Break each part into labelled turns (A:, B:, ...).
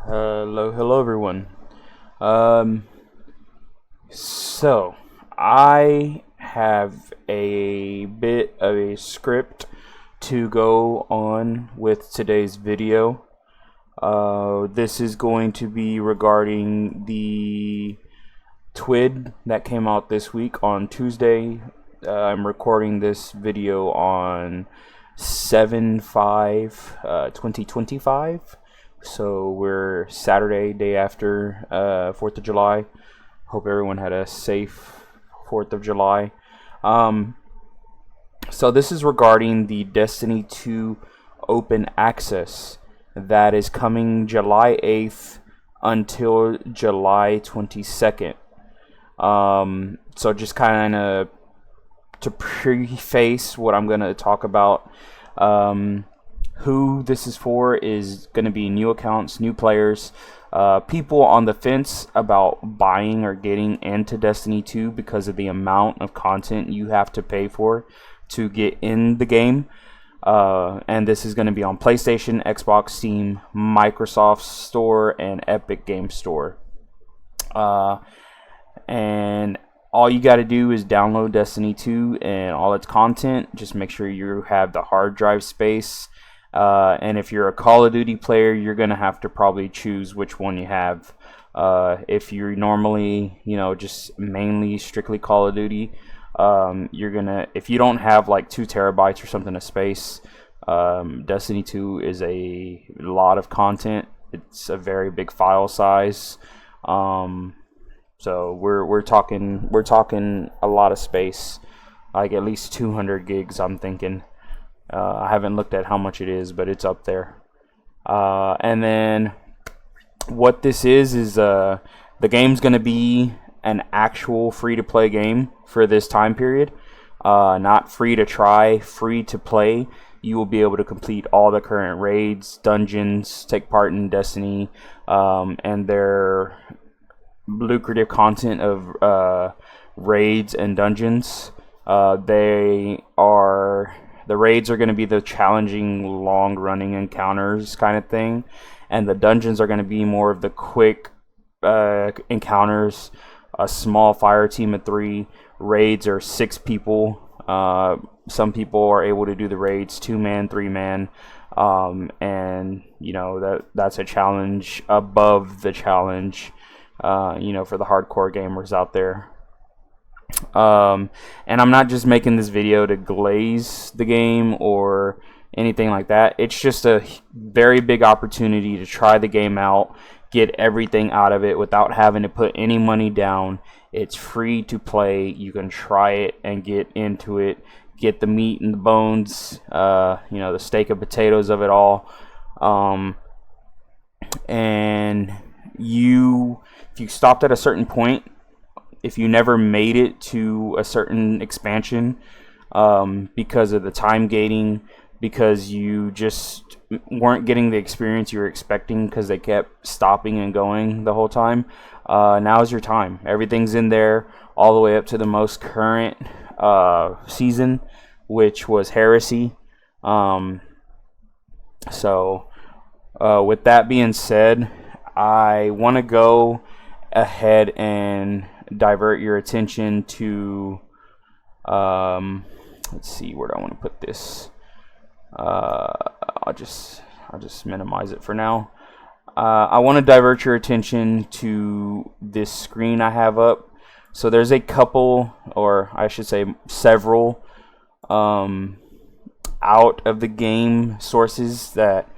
A: Hello everyone. Um, so I have a bit of a script to go on with today's video. This is going to be regarding the TWID that came out this week on Tuesday. I'm recording this video on 7/5, 2025. So we're Saturday, day after 4th of July. Hope everyone had a safe 4th of July. So this is regarding the Destiny 2 open access that is coming July 8th until July 22nd. So just kind of to preface what I'm going to talk about, who this is for is going to be new accounts, new players, people on the fence about buying or getting into Destiny 2 because of the amount of content you have to pay for to get in the game. And this is going to be on PlayStation, Xbox, Steam, Microsoft Store, and Epic Game Store. And all you got to do is download Destiny 2 and all its content. Just make sure you have the hard drive space. And if you're a Call of Duty player, you're going to have to probably choose which one you have. If you're normally, just mainly strictly Call of Duty, if you don't have like 2 terabytes or something of space, Destiny 2 is a lot of content. It's a very big file size. So we're talking a lot of space, like at least 200 gigs. I'm thinking. I haven't looked at how much it is, but it's up there. And then what this is the game's gonna be an actual free-to-play game for this time period. Not free to try, free to play. You will be able to complete all the current raids, dungeons, take part in Destiny, and their lucrative content of raids and dungeons. The raids are going to be the challenging, long-running encounters kind of thing, and the dungeons are going to be more of the quick encounters. A small fire team of 3. Raids are 6 people. Some people are able to do the raids 2-man, 3-man, and that's a challenge above the challenge. For the hardcore gamers out there. And I'm not just making this video to glaze the game or anything like that. It's just a very big opportunity to try the game out, get everything out of it without having to put any money down. It's free to play. You can try it and get into it, get the meat and the bones, the steak and potatoes of it all. And if you stopped at a certain point, if you never made it to a certain expansion because of the time gating, because you just weren't getting the experience you were expecting because they kept stopping and going the whole time, now's your time. Everything's in there all the way up to the most current season, which was Heresy. So with that being said, I want to go ahead and divert your attention to let's see, where do I want to put this. I'll just minimize it for now. I want to divert your attention to this screen I have up. So there's a couple, or I should say several, out of the game sources that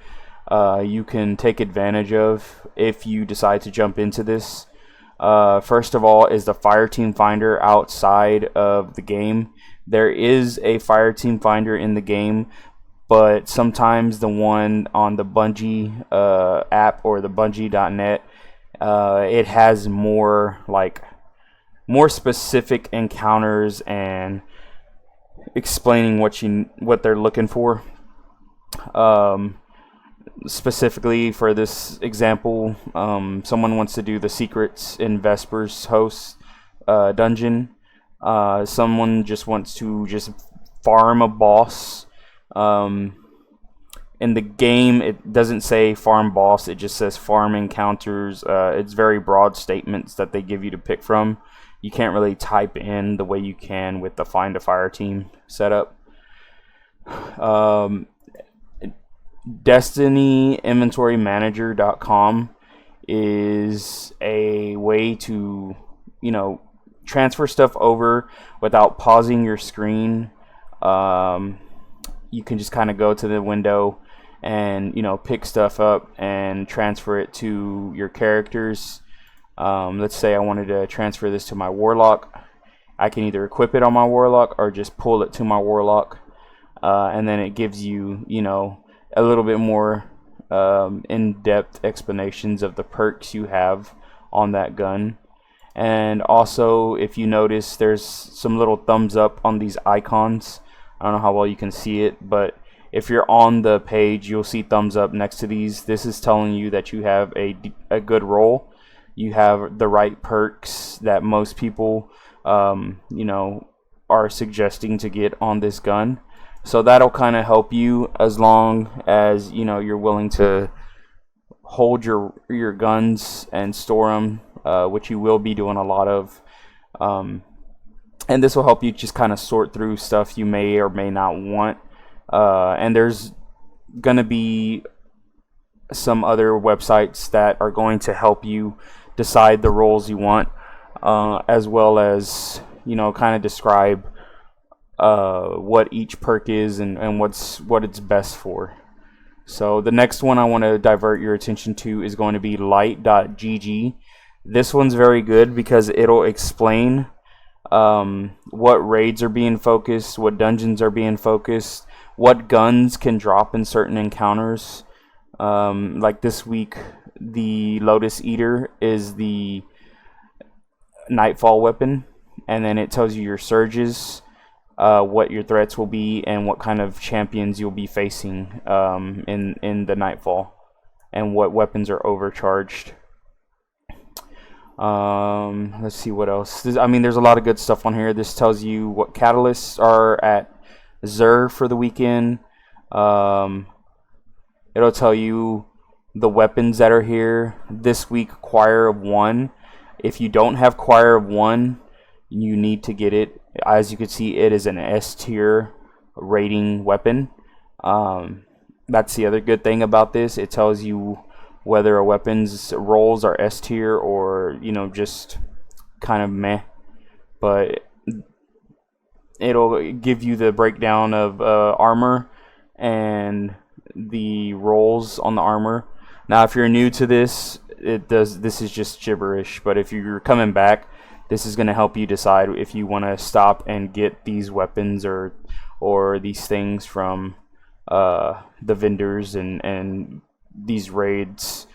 A: you can take advantage of if you decide to jump into this. First of all is the Fireteam Finder outside of the game. There is a Fireteam Finder in the game, but sometimes the one on the Bungie app or the Bungie.net, it has more specific encounters and explaining what they're looking for. Specifically for this example, someone wants to do the secrets in Vesper's host dungeon. Someone just wants to farm a boss in the game, it doesn't say farm boss. It just says farm encounters. It's very broad statements that they give you to pick from. You can't really type in the way you can with the Find a Fire Team setup. DestinyInventoryManager.com is a way to, transfer stuff over without pausing your screen. You can just kind of go to the window and pick stuff up and transfer it to your characters. Let's say I wanted to transfer this to my warlock. I can either equip it on my warlock or just pull it to my warlock, and then it gives you a little bit more in-depth explanations of the perks you have on that gun. And also, if you notice, there's some little thumbs up on these icons. I don't know how well you can see it, but if you're on the page, you'll see thumbs up next to these. This is telling you that you have a good roll. You have the right perks that most people, are suggesting to get on this gun. So that'll kind of help you, as long as you're willing to hold your guns and store them, which you will be doing a lot of. And this will help you just kind of sort through stuff you may or may not want. And there's going to be some other websites that are going to help you decide the roles you want, as well as, kind of describe what each perk is and what it's best for. So the next one I want to divert your attention to is going to be light.gg. This one's very good because it'll explain what raids are being focused, what dungeons are being focused, what guns can drop in certain encounters. Like this week, the Lotus Eater is the Nightfall weapon, and then it tells you your surges, what your threats will be, and what kind of champions you'll be facing in the Nightfall, and what weapons are overcharged. Let's see what else. There's a lot of good stuff on here. This tells you what catalysts are at Xur for the weekend. It'll tell you the weapons that are here this week. Choir of One. If you don't have Choir of One, you need to get it. As you can see, it is an S tier rating weapon. That's the other good thing about this. It tells you whether a weapon's rolls are S tier or just kind of meh. But it'll give you the breakdown of armor and the rolls on the armor. Now, if you're new to this, this is just gibberish. But if you're coming back, this is going to help you decide if you want to stop and get these weapons or these things from the vendors and these raids.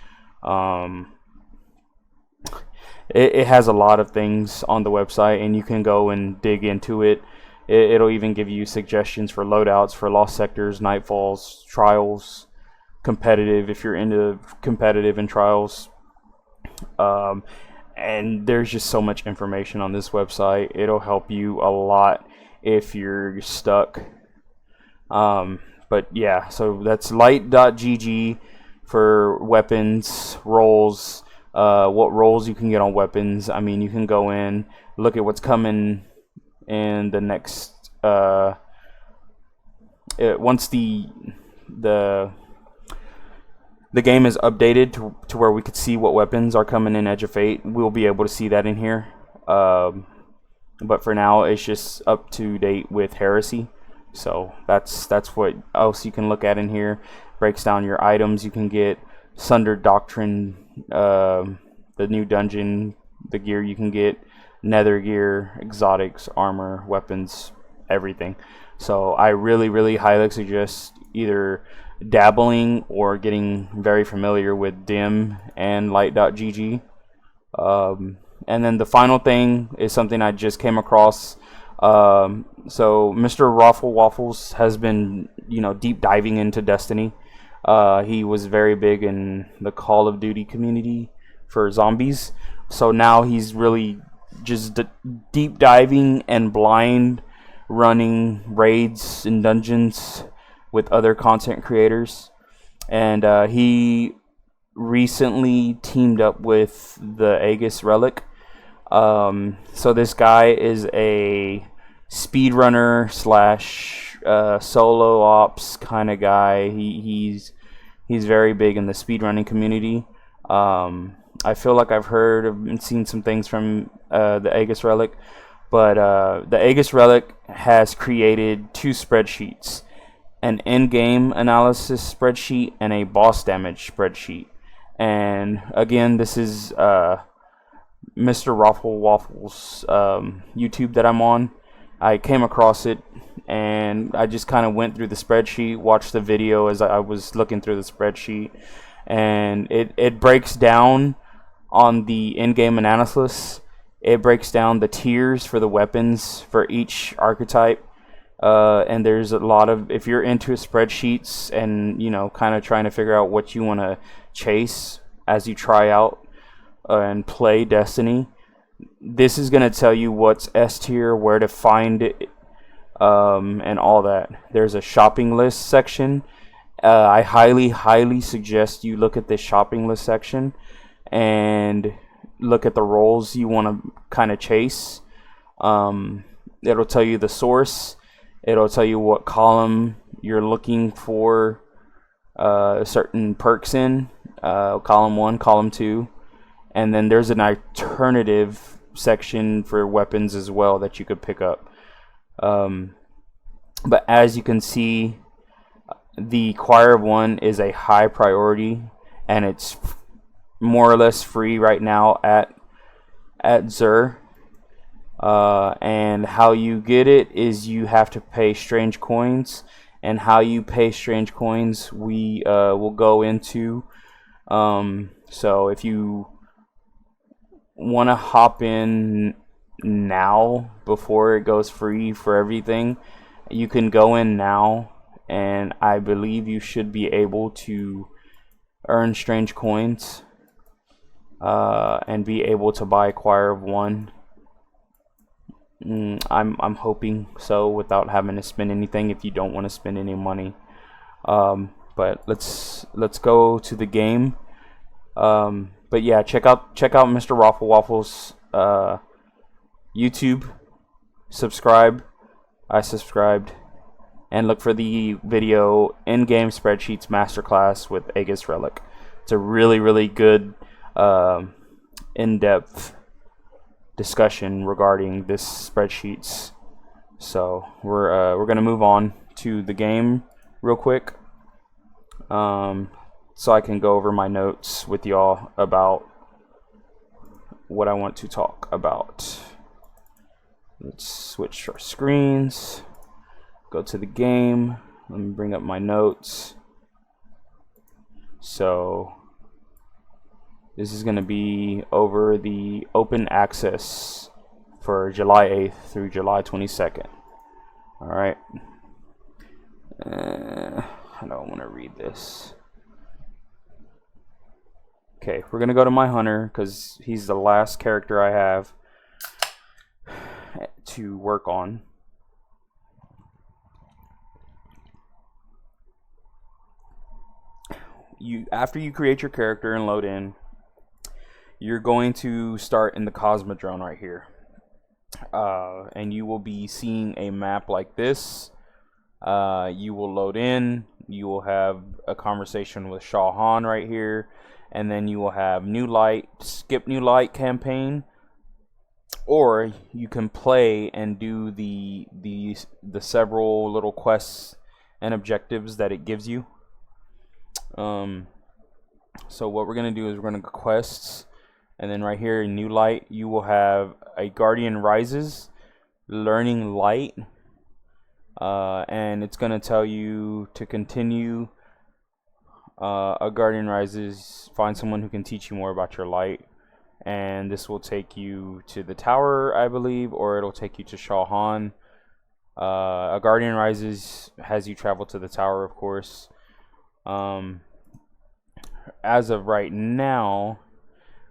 A: It has a lot of things on the website, and you can go and dig into it. It'll even give you suggestions for loadouts for Lost Sectors, Nightfalls, Trials, competitive if you're into competitive and Trials. And there's just so much information on this website. It'll help you a lot if you're stuck. But yeah, so that's light.gg for weapons, rolls, what rolls you can get on weapons. You can go in, look at what's coming in the next once the game is updated to where we could see what weapons are coming in Edge of Fate. We'll be able to see that in here. But for now, it's just up to date with Heresy. So that's what else you can look at in here. Breaks down your items you can get, Sundered Doctrine, the new dungeon, the gear you can get, nether gear, exotics, armor, weapons, everything. So I really, really highly suggest either dabbling or getting very familiar with Dim and light.gg. And then the final thing is something I just came across. So Mr. Raffle Waffles has been, deep diving into Destiny. He was very big in the Call of Duty community for zombies. So now he's really just deep diving and blind running raids and dungeons with other content creators, and he recently teamed up with the Aegis Relic. So this guy is a speedrunner slash solo ops kind of guy. He's very big in the speedrunning community. I feel like I've heard and seen some things from the Aegis Relic, but the Aegis Relic has created 2 spreadsheets: an in-game analysis spreadsheet and a boss damage spreadsheet. And again, this is Mr. Raffle Waffles YouTube that I'm on. I came across it and I just kind of went through the spreadsheet, watched the video as I was looking through the spreadsheet, and it breaks down on the in-game analysis. It breaks down the tiers for the weapons for each archetype, and there's a lot of, if you're into spreadsheets and, you know, kind of trying to figure out what you want to chase as you try out and play Destiny, this is going to tell you what's S tier, where to find it, and all that. There's a shopping list section. I highly suggest you look at this shopping list section and look at the roles you want to kind of chase. It'll tell you the source. It'll tell you what column you're looking for certain perks in, column 1, column 2, and then there's an alternative section for weapons as well that you could pick up. But as you can see, the Choir of One is a high priority, and it's more or less free right now at Xur. And how you get it is you have to pay strange coins, and how you pay strange coins we will go into. So if you want to hop in now before it goes free for everything, you can go in now, and I believe you should be able to earn strange coins and be able to buy Choir of One. I'm hoping so, without having to spend anything, if you don't want to spend any money. But let's go to the game. But yeah, check out Mr. Raffle Waffles YouTube. Subscribe. I subscribed, and look for the video in-game spreadsheets masterclass with Aegis Relic. It's a really good in-depth discussion regarding this spreadsheets. So we're gonna move on to the game real quick, so I can go over my notes with y'all about what I want to talk about. Let's switch our screens, go to the game. Let me bring up my notes. So this is going to be over the open access for July 8th through July 22nd. All right. I don't want to read this. Okay, we're going to go to my hunter because he's the last character I have to work on. After you create your character and load in, you're going to start in the Cosmodrome right here, and you will be seeing a map like this. You will load in, you will have a conversation with Shaw Han right here, and then you will have New Light, skip New Light campaign, or you can play and do the several little quests and objectives that it gives you. So what we're gonna do is we're gonna go quests, and then right here in New Light you will have a Guardian Rises, Learning Light, and it's gonna tell you to continue a Guardian Rises, find someone who can teach you more about your light, and this will take you to the tower, I believe, or it'll take you to Shaw Han. A Guardian Rises has you travel to the tower, of course. As of right now,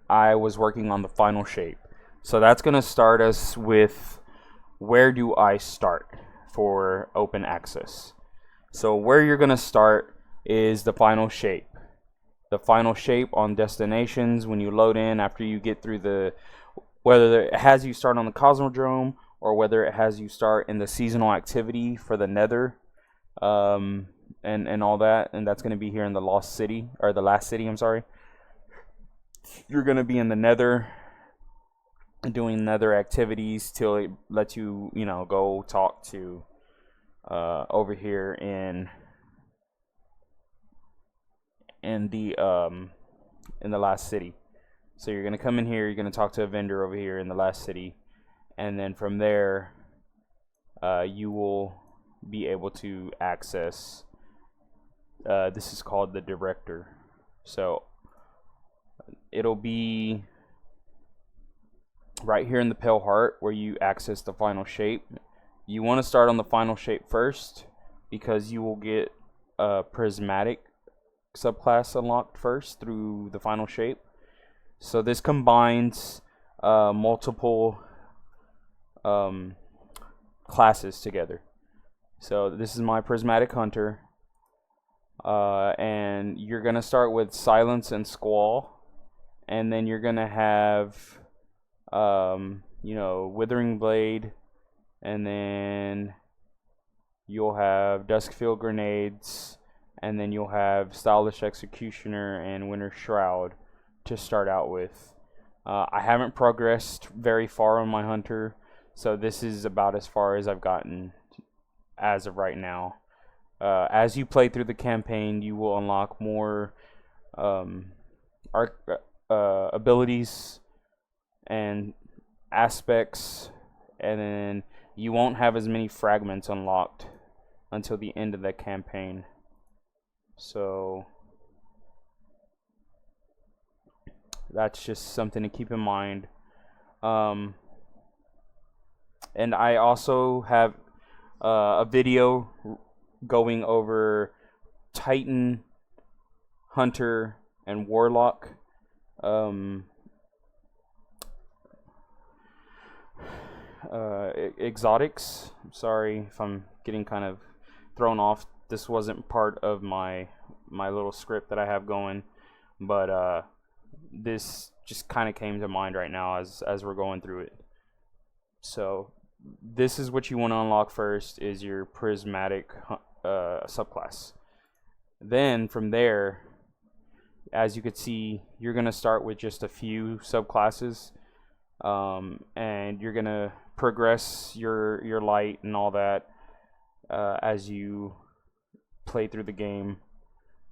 A: I was working on the final shape, so that's gonna start us with where do I start for open access. So where you're gonna start is the final shape. The final shape on destinations when you load in after you get through the, whether it has you start on the Cosmodrome or whether it has you start in the seasonal activity for the Nether, and all that, and that's going to be here in the Lost City, or the Last City, I'm sorry. You're going to be in the Nether doing Nether activities till it lets you, go talk to over here in the Last City. So you're going to come in here, you're going to talk to a vendor over here in the Last City, and then from there you will be able to access, this is called the Director. So it'll be right here in the Pale Heart where you access the final shape. You want to start on the final shape first because you will get a prismatic subclass unlocked first through the final shape. So this combines multiple classes together. So this is my Prismatic Hunter, and you're gonna start with Silence and Squall, and then you're gonna have Withering Blade, and then you'll have Duskfield Grenades, and then you'll have Stylish Executioner and Winter Shroud to start out with. I haven't progressed very far on my Hunter, so this is about as far as I've gotten as of right now. As you play through the campaign, you will unlock more abilities and aspects, and then you won't have as many fragments unlocked until the end of the campaign. So that's just something to keep in mind. And I also have a video going over Titan, Hunter, and Warlock. Exotics. I'm sorry if I'm getting kind of thrown off. This wasn't part of my little script that I have going, but this just kind of came to mind right now as we're going through it. So this is what you want to unlock first, is your Prismatic subclass. Then from there, as you could see, you're going to start with just a few subclasses, and you're going to progress your light and all that as you play through the game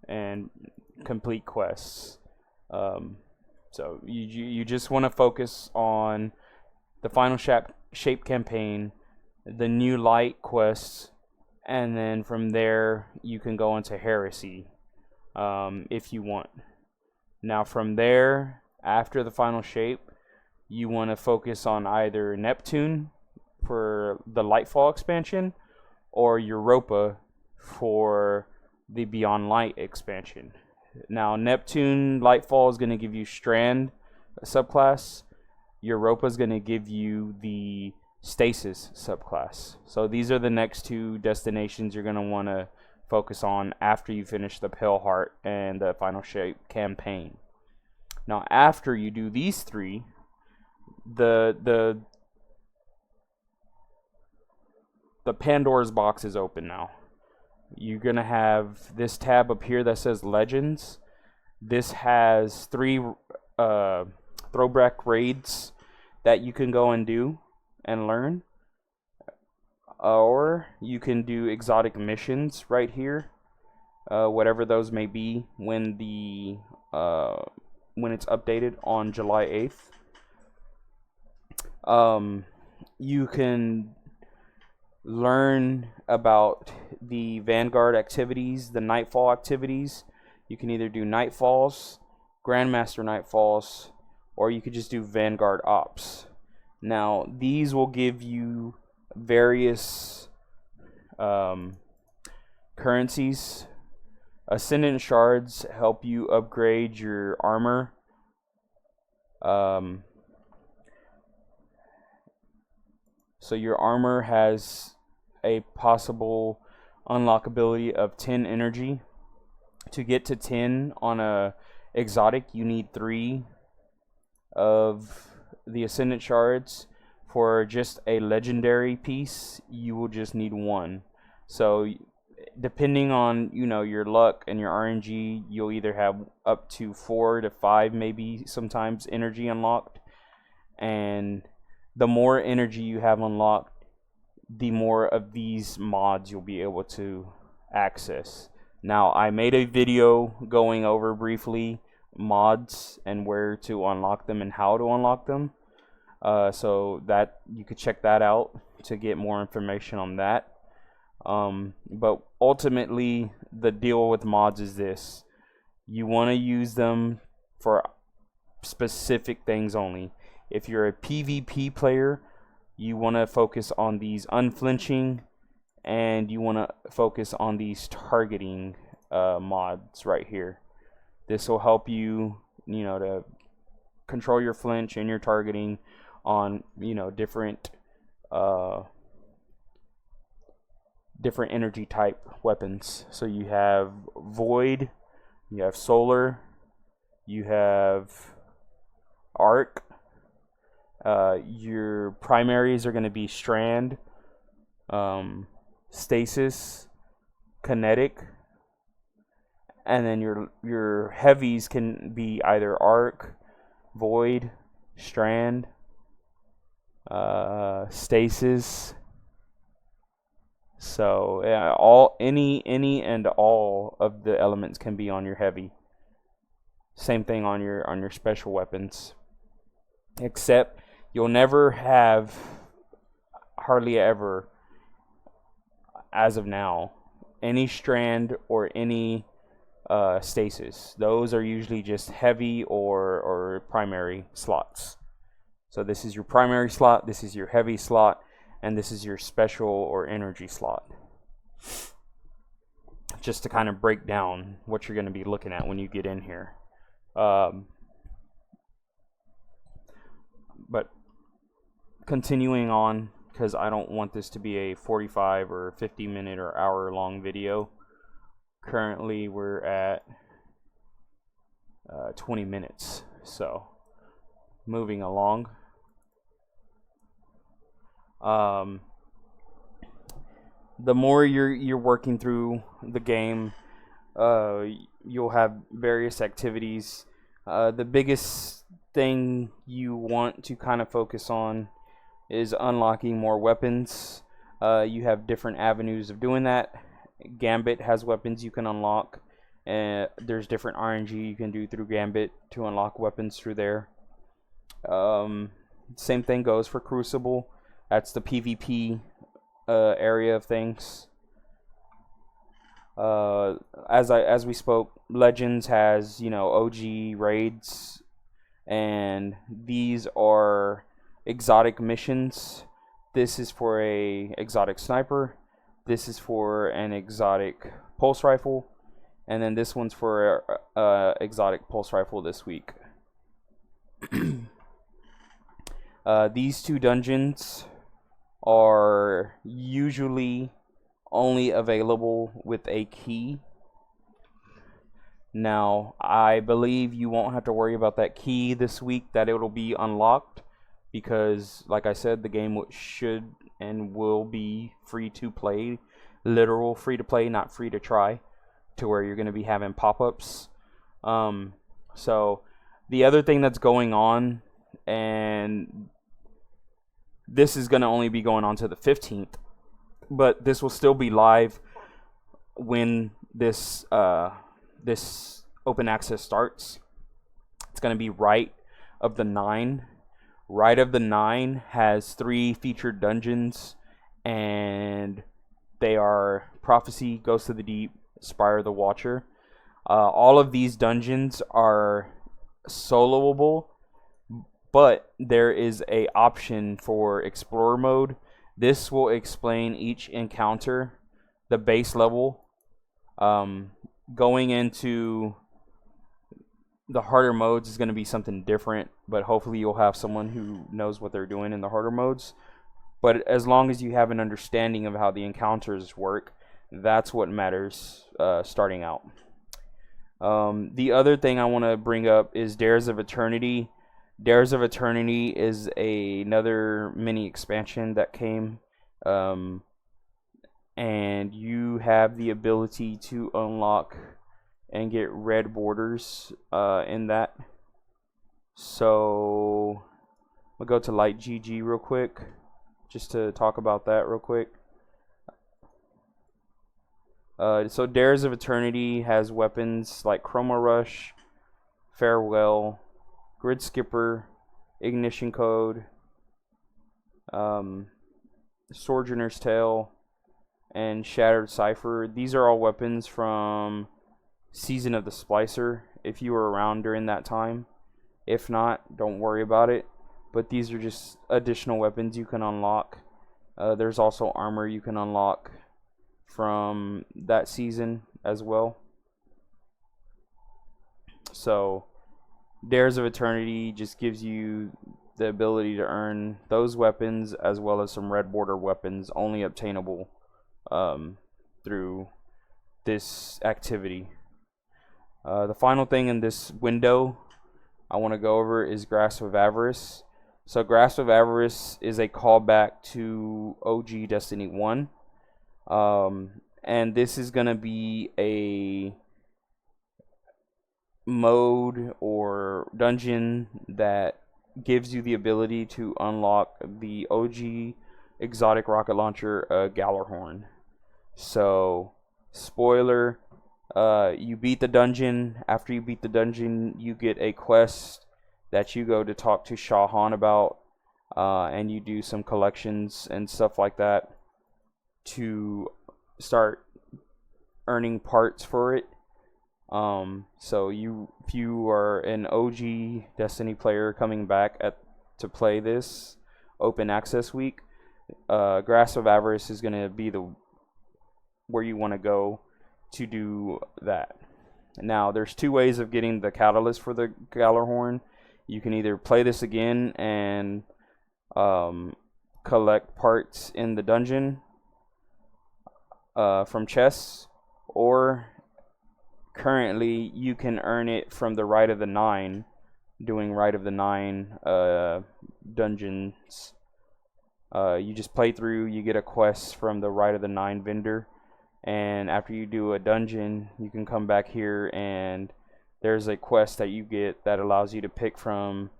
A: and complete quests. So you just want to focus on the final shape campaign, the new light quests, and then from there you can go into Heresy if you want. Now from there, after the final shape, you want to focus on either Neptune for the Lightfall expansion or Europa for the Beyond Light expansion. Now Neptune Lightfall is going to give you Strand subclass. Europa is going to give you the Stasis subclass. So these are the next two destinations you're going to want to focus on after you finish the Pale Heart and the Final Shape campaign. Now after you do these three, the Pandora's box is open now. You're going to have this tab up here that says Legends. This has 3 throwback raids that you can go and do and learn. Or you can do exotic missions right here. Whatever those may be when it's updated on July 8th. You can learn about the Vanguard activities, the Nightfall activities. You can either do Nightfalls, Grandmaster Nightfalls, or you could just do Vanguard Ops. Now, these will give you various currencies. Ascendant Shards help you upgrade your armor. So your armor has a possible unlockability of 10 energy. To get to 10 on a exotic, you need 3 of the Ascendant Shards. For just a legendary piece, you will just need 1. So depending on, you know, your luck and your RNG, you'll either have up to 4 to 5 maybe sometimes energy unlocked. And the more energy you have unlocked, the more of these mods you'll be able to access. Now, I made a video going over briefly mods and where to unlock them and how to unlock them. So that you could check that out to get more information on that. But ultimately, the deal with mods is this: you want to use them for specific things only. If you're a PvP player, you want to focus on these unflinching, and you want to focus on these targeting mods right here. This will help you, you know, to control your flinch and your targeting on, you know, different energy type weapons. So you have Void, you have Solar, you have Arc. Your primaries are going to be Strand, Stasis, Kinetic, and then your heavies can be either Arc, Void, Strand, Stasis. So yeah, any and all of the elements can be on your heavy. Same thing on your special weapons, except you'll never have, hardly ever, as of now, any Strand or any Stasis. Those are usually just heavy or primary slots. So this is your primary slot, this is your heavy slot, and this is your special or energy slot. Just to kind of break down what you're going to be looking at when you get in here. But continuing on, because I don't want this to be a 45 or 50 minute or hour long video. Currently we're at 20 minutes. So moving along. The more you're working through the game, you'll have various activities. The biggest thing you want to kind of focus on is unlocking more weapons. You have different avenues of doing that. Gambit has weapons you can unlock, and there's different RNG you can do through Gambit to unlock weapons through there. Same thing goes for Crucible. That's the PvP area of things. As we spoke, Legends has, you know, OG raids, and these are exotic missions. This is for a exotic sniper. This is for an exotic pulse rifle, and then this one's for a exotic pulse rifle this week. These two dungeons are usually only available with a key. Now, I believe you won't have to worry about that key this week, that it'll be unlocked, because like I said, the game should and will be free to play, literal free to play, not free to try, to where you're going to be having pop-ups. So the other thing that's going on, and this is going to only be going on to the 15th, but this will still be live when this this open access starts. It's going to be Rite of the Nine. Rite of the Nine has 3 featured dungeons, and they are Prophecy, Ghost of the Deep, Spire of the Watcher. All of these dungeons are soloable, but there is a option for Explorer mode. This will explain each encounter, the base level. Going into the harder modes is going to be something different, but hopefully you'll have someone who knows what they're doing in the harder modes. But as long as you have an understanding of how the encounters work, That's what matters starting out. The other thing I want to bring up is Dares of Eternity. Dares of Eternity is another mini expansion that came, and you have the ability to unlock and get red borders in that. So we'll go to Light GG real quick, just to talk about that real quick. So Dares of Eternity has weapons like Chroma Rush, Farewell, Grid Skipper, Ignition Code, Sojourner's Tale, and Shattered Cipher. These are all weapons from Season of the Splicer, if you were around during that time. If not, don't worry about it. But these are just additional weapons you can unlock. There's also armor you can unlock from that season as well. So Dares of Eternity just gives you the ability to earn those weapons as well as some red border weapons only obtainable through this activity. The final thing in this window I want to go over is Grasp of Avarice. So Grasp of Avarice is a callback to OG Destiny 1. And this is going to be a mode or dungeon that gives you the ability to unlock the OG exotic rocket launcher, Gjallarhorn. So, spoiler, you beat the dungeon. After you beat the dungeon, you get a quest that you go to talk to Shah-Han about, and you do some collections and stuff like that to start earning parts for it. So if you are an OG Destiny player coming back to play this open access week, Grasp of Avarice is going to be where you want to go to do that. Now, there's two ways of getting the catalyst for the Gjallarhorn. You can either play this again and collect parts in the dungeon from chests, or currently you can earn it from the Rite of the Nine, doing Rite of the Nine dungeons. You just play through, you get a quest from the Rite of the Nine vendor, and after you do a dungeon, you can come back here and there's a quest that you get that allows you to pick from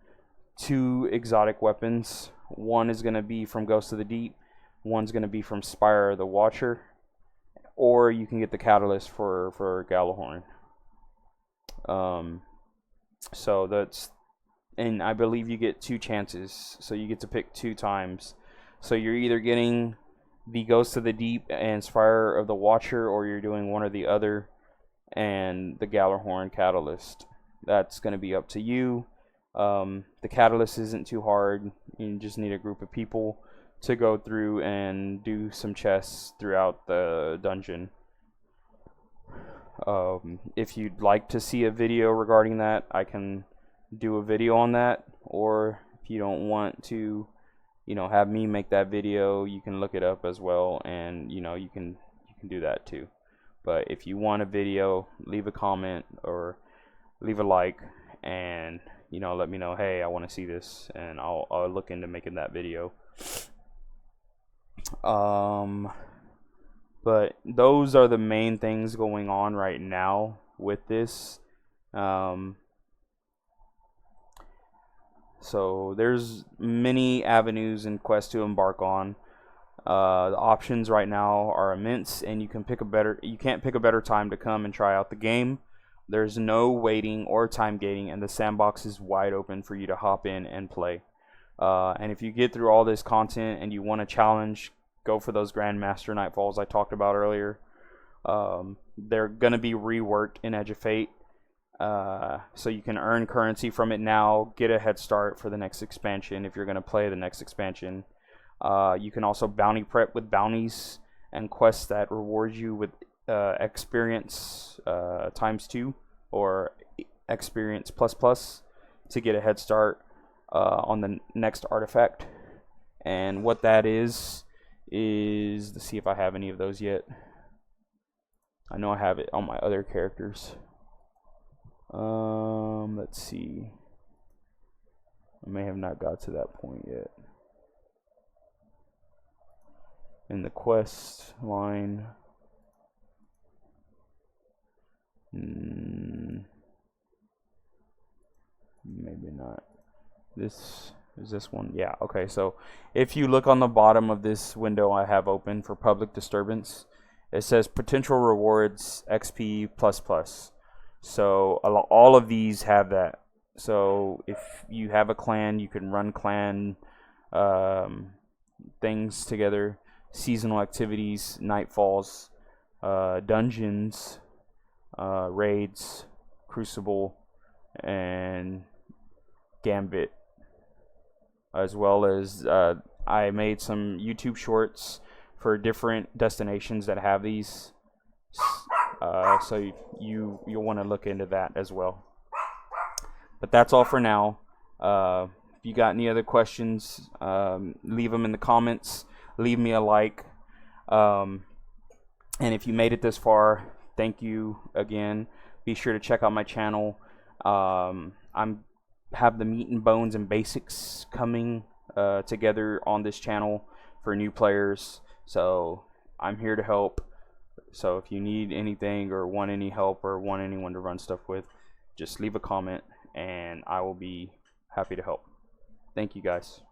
A: 2 exotic weapons. One is going to be from Ghost of the Deep, one's going to be from Spire the Watcher, or you can get the catalyst for Gjallarhorn. So that's, and I believe you get 2 chances, so you get to pick 2 times. So you're either getting the Ghost of the Deep and Spire of the Watcher, or you're doing one or the other and the Gjallarhorn catalyst. That's going to be up to you. The catalyst isn't too hard. You just need a group of people to go through and do some chests throughout the dungeon. If you'd like to see a video regarding that, I can do a video on that, or if you don't want to, have me make that video, you can look it up as well, and you can do that too. But if you want a video, leave a comment or leave a like, and let me know, hey, I want to see this, and I'll look into making that video. But those are the main things going on right now with this. So there's many avenues and quests to embark on. The options right now are immense, and you can't pick a better time to come and try out the game. There's no waiting or time gating, and the sandbox is wide open for you to hop in and play. And if you get through all this content and you want a challenge, go for those Grandmaster Nightfalls I talked about earlier. They're going to be reworked in Edge of Fate. So you can earn currency from it now, get a head start for the next expansion if you're going to play the next expansion. You can also bounty prep with bounties and quests that reward you with experience ×2 or experience ++ to get a head start on the next artifact. And what that is, let's see if I have any of those yet. I know I have it on my other characters. Let's see. I may have not got to that point yet. In the quest line. Maybe not. This is this one. Yeah, okay. So if you look on the bottom of this window I have open for public disturbance, it says potential rewards XP plus plus. So all of these have that. So if you have a clan, you can run clan things together, seasonal activities, nightfalls, dungeons, raids, crucible, and Gambit, as well as I made some YouTube shorts for different destinations that have these, so you'll want to look into that as well. But that's all for now. If you got any other questions, leave them in the comments. Leave me a like. And if you made it this far, thank you again. Be sure to check out my channel. I'm have the meat and bones and basics coming together on this channel for new players. So I'm here to help. So if you need anything or want any help or want anyone to run stuff with, just leave a comment and I will be happy to help. Thank you guys.